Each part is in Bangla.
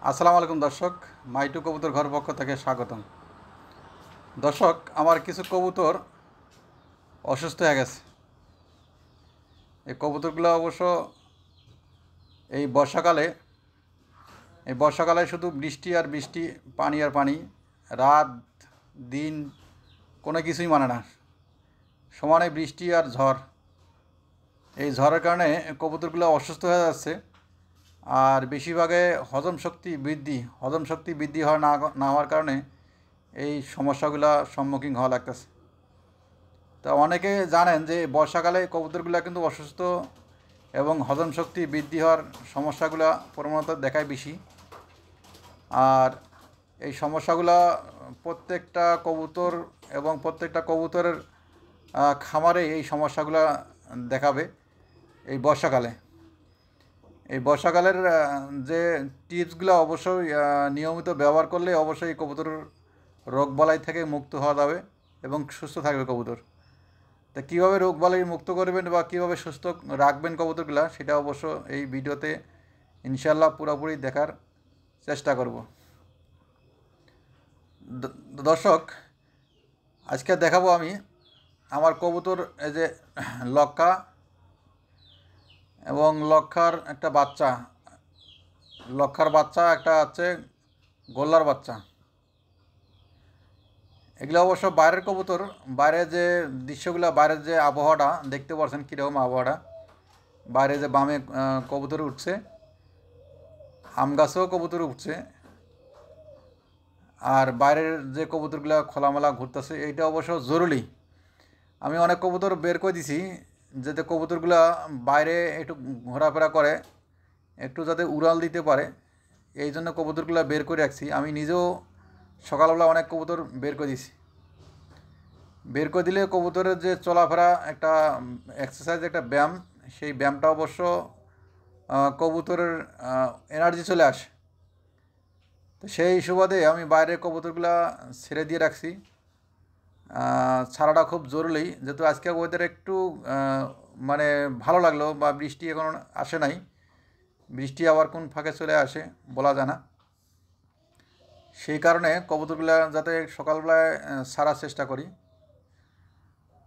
আসসালামু আলাইকুম দর্শক, মাইটু কবুতর ঘর পক্ষ থেকে স্বাগতম। দর্শক, আমার কিছু কবুতর অসুস্থ হয়ে গেছে। এই কবুতরগুলো অবশ্য এই বর্ষাকালে শুধু বৃষ্টি আর বৃষ্টি, পানি আর পানি, রাত দিন কোনো কিছুই মানে না, সমানে বৃষ্টি আর ঝড়। এই ঝড়ের কারণে কবুতরগুলো অসুস্থ হয়ে যাচ্ছে। আর বেশিরভাগে হজম শক্তি বৃদ্ধি হওয়া না হওয়ার কারণে এই সমস্যাগুলো সম্মুখীন হওয়া লাগতেছে। তা অনেকে জানেন যে বর্ষাকালে কবুতরগুলো কিন্তু অসুস্থ এবং হজম শক্তি বৃদ্ধি হওয়ার সমস্যাগুলো প্রবণতা দেখায় বেশি। আর এই সমস্যাগুলো প্রত্যেকটা কবুতর এবং প্রত্যেকটা কবুতরের খামারে এই সমস্যাগুলো দেখাবে। এই বর্ষাকালের যে টিপসগুলো অবশ্যই নিয়মিত ব্যবহার করলে অবশ্যই এই কবুতর রোগবালাই থেকে মুক্ত হওয়া যাবে এবং সুস্থ থাকবে কবুতর। তা কীভাবে রোগবালাই মুক্ত করবেন বা কীভাবে সুস্থ রাখবেন কবুতরগুলো, সেটা অবশ্য এই ভিডিওতে ইনশাল্লাহ পুরোপুরি দেখার চেষ্টা করব। দর্শক, আজকে দেখাবো আমি আমার কবুতর, এই যে লক্ষা এবং লক্ষার বাচ্চা একটা আছে গোল্লার বাচ্চা। এগুলো অবশ্য বাইরের কবুতর। বাইরের যে দৃশ্যগুলো, বাইরের যে আবহাওয়াটা দেখতে পাচ্ছেন কীরকম আবহাওয়াটা। বাইরে যে বামে কবুতর উঠছে, আম গাছেও কবুতর উঠছে, আর বাইরের যে কবুতরগুলো খোলামেলা ঘুরতেছে, এইটা অবশ্য জরুরি। আমি অনেক কবুতর বের করে দিছি যাতে কবুতরগুলো বাইরে একটু ঘোরাফেরা করে, একটু যাতে উড়াল দিতে পারে, এই জন্য কবুতরগুলো বের করে রাখছি। আমি নিজেও সকালবেলা অনেক কবুতর বের করে দিছি। বের করে দিলে কবুতরের যে চলাফেরা একটা এক্সারসাইজ, একটা ব্যায়াম, সেই ব্যায়ামটা অবশ্য কবুতরের এনার্জি চলে আসে। তো সেই সুবাদে আমি বাইরের কবুতরগুলো ছেড়ে দিয়ে রাখছি। ছাড়াটা খুব জরুরি, যেহেতু আজকে ওয়েদার একটু মানে ভালো লাগলো, বা বৃষ্টি এখন আসে নাই। বৃষ্টি আবার কোন ফাঁকে চলে আসে বলা যায় না। সেই কারণে কবুতরগুলো যাতে সকালবেলায় ছাড়ার চেষ্টা করি।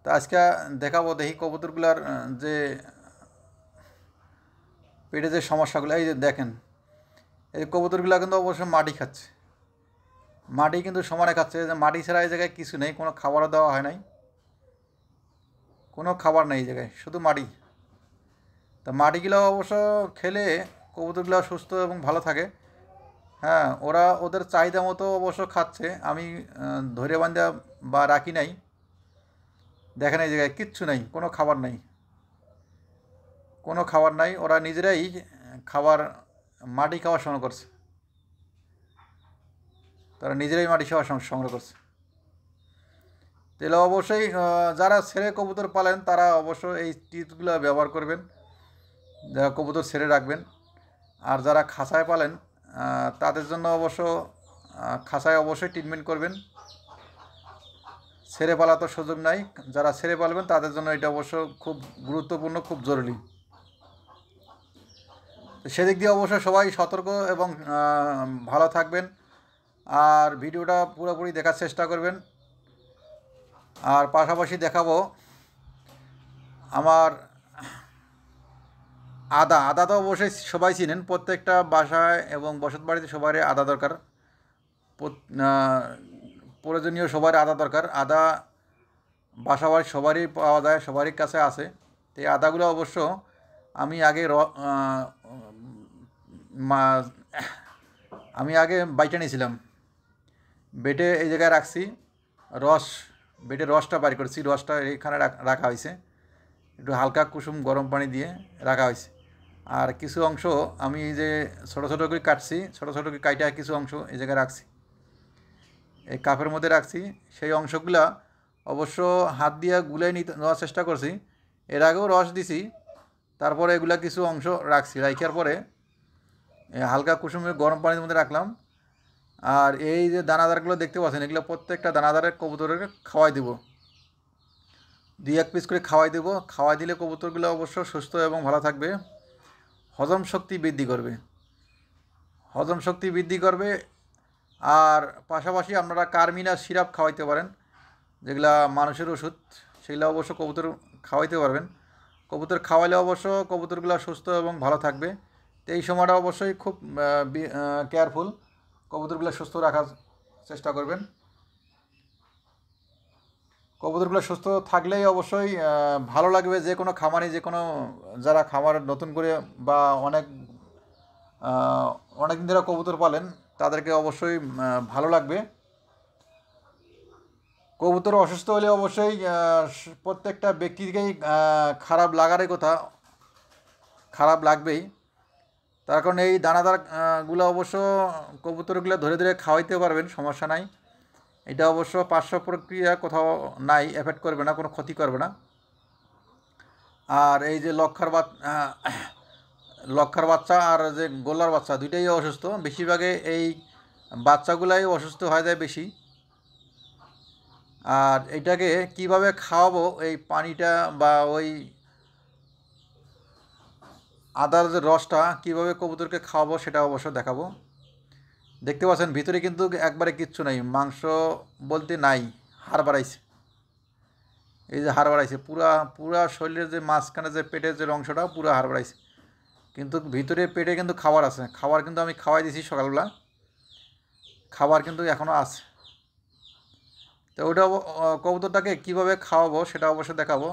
তা আজকে দেখাবো, দেখি কবুতরগুলার যে পেটে যে সমস্যাগুলো, এই যে দেখেন, এই কবুতরগুলো কিন্তু অবশ্যই মাটি খাচ্ছে। মাটি কিন্তু সমানে খাচ্ছে, যে মাটি ছাড়া এই জায়গায় কিছু নেই, কোনো খাবারও দেওয়া হয় নাই, কোনো খাবার নেই এই জায়গায়, শুধু মাটি। তা মাটিগুলো অবশ্য খেলে কবুতরগুলো সুস্থ এবং ভালো থাকে। হ্যাঁ, ওরা ওদের চাহিদা মতো অবশ্য খাচ্ছে। আমি ধরে বান্ধা বা রাখি নাই। দেখেন এই জায়গায় কিচ্ছু নেই, কোনো খাবার নাই, ওরা নিজেরাই মাটি খাওয়া সংগ্রহ করছে। তারা নিজেরাই মাটি খাওয়া সংগ্রহ করছে। তাহলে অবশ্যই যারা ছেড়ে কবুতর পালেন তারা অবশ্যই এই টিপসগুলো ব্যবহার করবেন, যারা কবুতর ছেড়ে রাখবেন। আর যারা খাঁচায় পালেন তাদের জন্য খাঁচায় অবশ্যই ট্রিটমেন্ট করবেন। ছেড়ে পালা তো সুযোগ নাই, যারা ছেড়ে পালবেন তাদের জন্য এটা অবশ্য খুব গুরুত্বপূর্ণ, খুব জরুরি। সেদিক দিয়ে অবশ্যই সবাই সতর্ক এবং ভালো থাকবেন। আর ভিডিওটা পুরোপুরি দেখার চেষ্টা করবেন। আর পাশাপাশি দেখাবো আমার আদা তো অবশ্যই সবাই চিনেন, প্রত্যেকটা বাসায় এবং বসত বাড়িতে সবারই আদা দরকার, প্রয়োজনীয় সবার আদা দরকার। আদা বাসা বাড়ি সবারই পাওয়া যায়, সবারই কাছে আছে। তো এই আদাগুলো অবশ্য আমি আগে বাইটে নিয়েছিলাম, বেটে এই জায়গায় রাখছি, রস বেটে রসটা বাইর করেছি, রসটা এইখানে রাখা হয়েছে, একটু হালকা কুসুম গরম পানি দিয়ে রাখা হয়েছে। আর কিছু অংশ আমি এই যে ছোটো ছোটো করে কাটছি, ছোটো ছোটো করে কাইটা কিছু অংশ এই জায়গায় রাখছি, এই কাপের মধ্যে রাখছি। সেই অংশগুলা অবশ্য হাত দিয়ে গুলে নেওয়ার চেষ্টা করছি। এর আগেও রস দিছি, তারপরে এগুলা কিছু অংশ রাখছি, রাখার পরে হালকা কুসুমের গরম পানির মধ্যে রাখলাম। আর এই যে দানাদারগুলো দেখতে পাচ্ছেন, এগুলো প্রত্যেকটা দানাদারের কবুতরের খাওয়াই দেবো, 2-1 পিস করে খাওয়াই দিলে কবুতরগুলো অবশ্য সুস্থ এবং ভালো থাকবে, হজম শক্তি বৃদ্ধি করবে। হজম শক্তি বৃদ্ধি করবে। আর পাশাপাশি আপনারা কার্মিনার সিরাপ খাওয়াইতে পারেন, যেগুলা মানুষের ওষুধ, সেগুলো অবশ্য কবুতর খাওয়াইতে পারবেন। কবুতর খাওয়াইলে অবশ্য কবুতরগুলো সুস্থ এবং ভালো থাকবে। তো এই সময়টা অবশ্যই খুব কেয়ারফুল, কবুতরগুলো সুস্থ রাখার চেষ্টা করবেন। কবুতরগুলো সুস্থ থাকলেই অবশ্যই ভালো লাগবে যে কোনো খামারে, যে কোনো যারা খামার নতুন করে বা অনেক দিন ধরে কবুতর পালেন তাদেরকে অবশ্যই ভালো লাগবে। কবুতর অসুস্থ হলে অবশ্যই প্রত্যেকটা ব্যক্তিকেই খারাপ লাগারই কথা, খারাপ লাগবেই। তার কারণ এই দানাদার গুলো অবশ্য কবুতরগুলো ধরে ধরে খাওয়াইতে পারবেন, সমস্যা নাই। এটা অবশ্য পার্শ্ব প্রক্রিয়া কোথাও নাই, এফেক্ট করবে না, কোনো ক্ষতি করবে না। আর এই যে লক্ষার বাচ্চা আর যে গোল্লার বাচ্চা দুইটাই অসুস্থ, বেশিরভাগে এই বাচ্চাগুলাই অসুস্থ হয়ে যায় বেশি। আর এটাকে কিভাবে খাওয়াবো, এই পানিটা বা ওই আদার যে রসটা কীভাবে কবুতরকে খাওয়াবো সেটা অবশ্য দেখাবো। দেখতে পাচ্ছেন ভিতরে কিন্তু একবারে কিচ্ছু নাই, মাংস বলতে নাই, হাড় বাড়াইছে। এই যে হাড় বাড়াইছে, পুরা শরীরের যে মাঝখানে যে পেটের যে অংশটা পুরো হাড় বাড়াইছে, কিন্তু ভিতরে পেটে কিন্তু খাবার আছে। খাবার কিন্তু আমি খাওয়াই দিয়েছি সকালবেলা, খাবার কিন্তু এখনও আছে। তো ওটা কবুতরটাকে কীভাবে খাওয়াবো সেটা অবশ্য দেখাবো।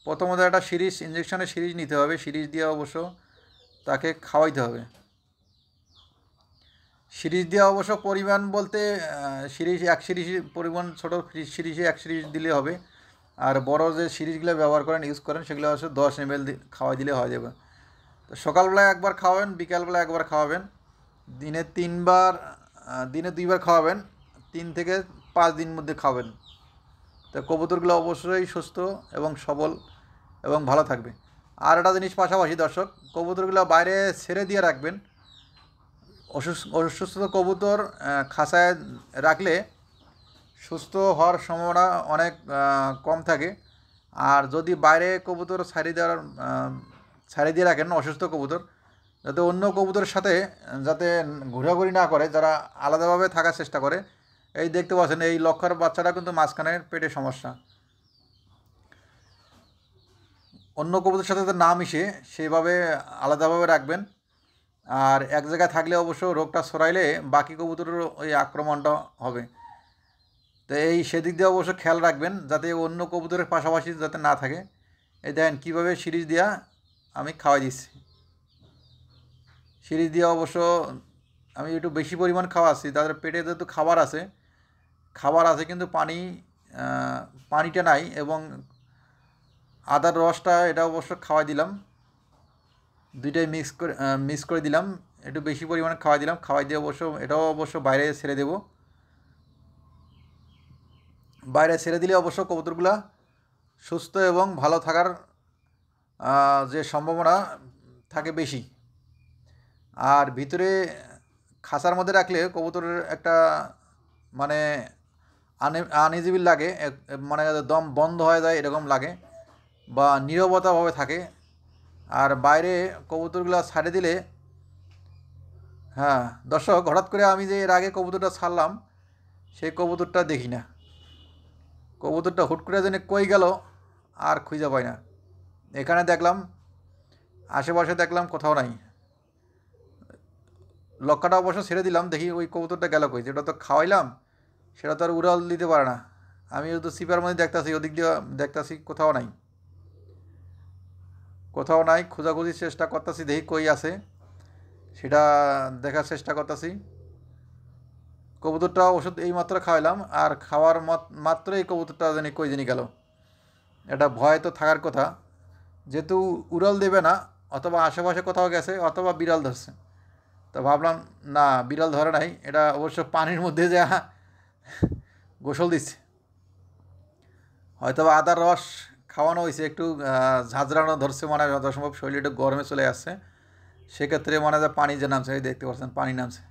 প্রথমত একটা ইঞ্জেকশনের সিরিজ নিতে হবে, সিরিজ দিয়ে অবশ্য তাকে খাওয়াইতে হবে। সিরিজ দেওয়া অবশ্য পরিমাণ বলতে এক সিরিজ পরিমাণ, ছোটো সিরিজে এক সিরিজ দিলে হবে। আর বড় যে সিরিজগুলো ব্যবহার করেন, ইউজ করেন, সেগুলো অবশ্য 10 ml খাওয়াই দিলে হয়ে যাবে। তো সকালবেলায় একবার খাওয়াবেন, বিকালবেলা একবার খাওয়াবেন, দিনে 3বার, দিনে 2বার খাওয়াবেন, 3 থেকে 5 দিন মধ্যে খাওয়াবেন। তো কবুতরগুলো অবশ্যই সুস্থ এবং সবল এবং ভালো থাকবে। আর একটা জিনিস পাশাপাশি দর্শক, কবুতরগুলো বাইরে ছেড়ে দিয়ে রাখবেন। অসুস্থ কবুতর খাঁচায় রাখলে সুস্থ হওয়ার সম্ভাবনা অনেক কম থাকে। আর যদি বাইরে কবুতর ছাড়িয়ে দিয়ে রাখেন অসুস্থ কবুতর, যাতে অন্য কবুতরের সাথে যাতে ঘোরাঘুরি না করে, যারা আলাদাভাবে থাকার চেষ্টা করে। এই দেখতে পাচ্ছেন এই লক্ষার বাচ্চাটা কিন্তু মাঝখানের পেটে সমস্যা, অন্য কবুতরের সাথে না মিশে সেভাবে আলাদাভাবে রাখবেন। আর এক জায়গায় থাকলে অবশ্য রোগটা ছড়াইলে বাকি কবুতরের ওই আক্রমণটা হবে। তো সেদিক দিয়ে অবশ্য খেয়াল রাখবেন যাতে অন্য কবুতরের পাশাপাশি যাতে না থাকে। এই দেখেন কীভাবে সিরিজ দিয়া আমি খাওয়াই দিচ্ছি। সিরিজ দিয়ে অবশ্য আমি একটু বেশি পরিমাণ খাওয়াচ্ছি, তাদের পেটে যেহেতু খাবার আছে কিন্তু পানিটা নাই, এবং আদার রসটা এটা অবশ্য খাওয়াই দিলাম, দুইটাই মিক্স করে দিলাম, একটু বেশি পরিমাণে খাওয়াই দিলাম। খাওয়াই দিয়ে এটাও অবশ্য বাইরে ছেড়ে দেব। বাইরে ছেড়ে দিলে অবশ্য কবুতরগুলা সুস্থ এবং ভালো থাকার যে সম্ভাবনা থাকে বেশি। আর ভিতরে খাঁচার মধ্যে রাখলে কবুতরের একটা মানে আনইজিবল লাগে, মানে দম বন্ধ হয়ে যায় এরকম লাগে, বা নীরবতাভাবে থাকে। আর বাইরে কবুতরগুলো ছাড়ে দিলে, হ্যাঁ দর্শক, হঠাৎ করে আমি যে এর আগে কবুতরটা ছাড়লাম সেই কবুতরটা দেখি না, কবুতরটা হুট করে যেন কই গেল আর খুঁজে পাই না। এখানে দেখলাম, আশেপাশে দেখলাম, কোথাও নাই। লক্ষ্যটা অবশ্য ছেড়ে দিলাম, দেখি ওই কবুতরটা গেল কই, যেটা তো খাওয়াইলাম সেটা তো আর উড়াল দিতে পারে না। আমি তো সিপার মধ্যে দেখতেছি, ওদিক দিয়ে দেখতেছি, কোথাও নাই। খোঁজাখুঁজির চেষ্টা করতেছি, দেখি কই আছে সেটা দেখার চেষ্টা করতেছি। কবুতরটা ওষুধ এই মাত্র খাওয়াইলাম, আর খাওয়ার মাত্র এই কবুতরটা জানি কই জানি গেল। এটা ভয় তো থাকার কথা, যেহেতু উড়াল দেবে না, অথবা আশেপাশে কোথাও গেছে, অথবা বিড়াল ধরছে। তো ভাবলাম না, বিড়াল ধরে নাই, এটা অবশ্য পানির মধ্যে যা গোসল দিচ্ছে, হয়তো আদার রস খাওয়ানো হয়েছে, একটু ঝাঁঝরানো ধরছে, মানে যত সম্ভব শরীরে একটু গরমে চলে আসছে, সেক্ষেত্রে মনে হয় পানি যে নামছে, দেখতে পাচ্ছেন পানি নামছে।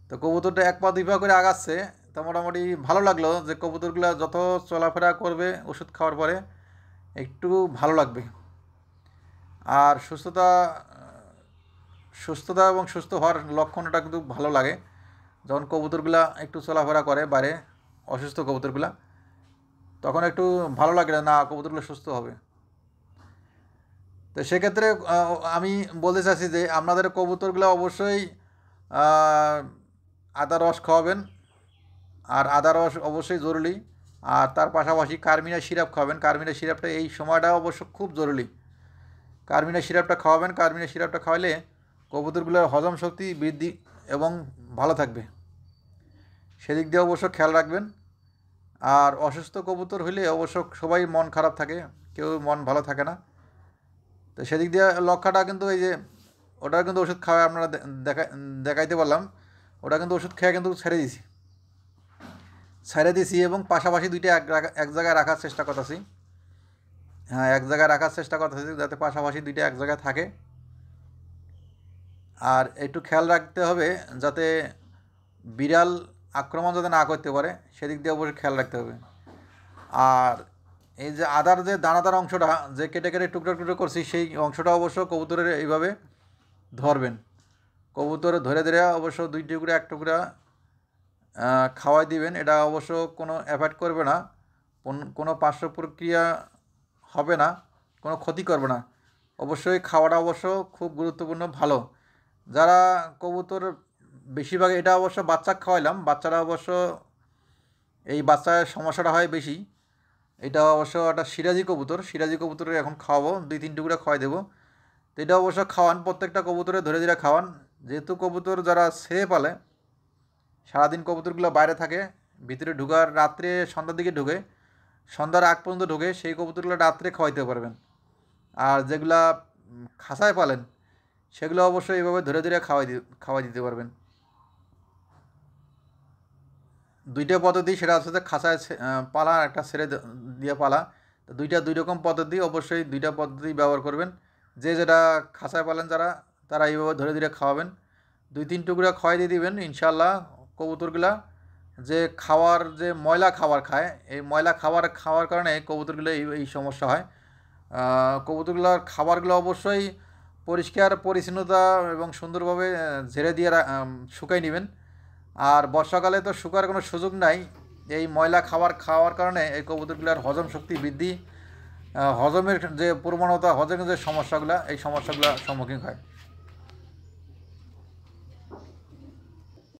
তো কবুতরটা 1 পা 2 পা করে আগাচ্ছে। তো মোটামুটি ভালো লাগলো যে কবুতরগুলো যত চলাফেরা করবে ওষুধ খাওয়ার পরে একটু ভালো লাগবে। আর সুস্থতা এবং সুস্থ হওয়ার লক্ষণটা কিন্তু ভালো লাগে যখন কবুতরগুলা একটু চলাফেরা করে বাইরে, অসুস্থ কবুতরগুলা, তখন একটু ভালো লাগে না কবুতরগুলো সুস্থ হবে। তো সেক্ষেত্রে আমি বলতে চাচ্ছি যে আপনাদের কবুতরগুলো অবশ্যই আদা রস খাওয়াবেন, আর আদা রস অবশ্যই জরুরি। আর তার পাশাপাশি কার্মিনা সিরাপ খাওয়াবেন। কার্মিনা সিরাপটা এই সময়টা অবশ্য খুব জরুরি। কার্মিনা সিরাপটা খাওয়াবেন। কার্মিনা সিরাপটা খাওয়ালে কবুতরগুলোর হজম শক্তি বৃদ্ধি এবং ভালো থাকবে, সেদিক দিয়ে অবশ্য খেয়াল রাখবেন। আর অসুস্থ কবুতর হইলে অবশ্য সবাই মন খারাপ থাকে, কেউ মন ভালো থাকে না। তো সেদিক দিয়ে লক্ষাটা কিন্তু এই যে ওটার কিন্তু ওষুধ খাওয়া আপনারা দেখাইতে পারলাম, ওটা কিন্তু ওষুধ খেয়ে কিন্তু ছেড়ে দিছি এবং পাশাপাশি দুইটা এক জায়গায় রাখার চেষ্টা করতেছি। হ্যাঁ, এক জায়গায় রাখার চেষ্টা করতেছি যাতে পাশাপাশি দুইটা এক জায়গায় থাকে। আর একটু খেয়াল রাখতে হবে যাতে বিড়াল আক্রমণ যাতে না করতে পারে, সেদিক দিয়ে অবশ্যই খেয়াল রাখতে হবে। আর এই যে আদার যে দানাদার অংশটা যে কেটে কেটে টুকরো টুকরো করছি, সেই অংশটা অবশ্য কবুতরের এইভাবে ধরবেন। কবুতরে ধরে ধরে অবশ্য 2 টুকরা 1 টুকরা খাওয়াই দিবেন। এটা অবশ্য কোনো এফেক্ট করবে না, কোনো পার্শ্ব প্রক্রিয়া হবে না, কোনো ক্ষতি করবে না। অবশ্যই খাওয়াটা অবশ্য খুব গুরুত্বপূর্ণ, ভালো। যারা কবুতর বেশিরভাগ এটা অবশ্য বাচ্চা খাওয়াইলাম, বাচ্চারা অবশ্য এই বাচ্চার সমস্যাটা হয় বেশি। এটা অবশ্য একটা সিরাজি কবুতর, সিরাজি কবুতরে এখন খাওয়াবো, 2-3 টুকরা খাওয়াই দেবো। তো এটা অবশ্য খাওয়ান, প্রত্যেকটা কবুতরে ধরে ধরে খাওয়ান। যেহেতু কবুতর যারা ছেড়ে পালে, সারাদিন কবুতরগুলো বাইরে থাকে, ভিতরে ঢুকার রাত্রে সন্ধ্যার দিকে ঢুকে, সন্ধ্যার আগ পর্যন্ত ঢুকে, সেই কবুতরগুলো রাত্রে খাওয়াইতে পারবেন। আর যেগুলা খাঁচায় পালেন সেগুলো অবশ্যই এইভাবে ধরে ধরে খাওয়াই দিতে পারবেন। 2টা পদ্ধতি, সেটা হচ্ছে যে খাঁচায় পালা, একটা ছেড়ে দিয়ে পালা। তো 2 রকম পদ্ধতি, অবশ্যই 2টা পদ্ধতি ব্যবহার করবেন। যেটা খাঁচায় পালেন তারা এইভাবে ধরে ধরে খাওয়াবেন। 2-3 টুকরা খাওয়াই দিয়ে দিবেন। ইনশাল্লাহ কবুতরগুলা যে যে ময়লা খাবার খায়, এই ময়লা খাওয়ার কারণে কবুতরগুলো এই সমস্যা হয়। কবুতরগুলোর খাবারগুলো অবশ্যই পরিষ্কার পরিচ্ছন্নতা এবং সুন্দরভাবে ঝেড়ে দিয়ে শুকাই নেবেন। আর বর্ষাকালে তো শুকার কোনো সুযোগ নাই। এই ময়লা খাওয়ার কারণে এই কবুতরগুলোর হজম শক্তি বৃদ্ধি, হজমের যে প্রবণতা, হজমের যে সমস্যাগুলো, এই সমস্যাগুলোর সম্মুখীন হয়।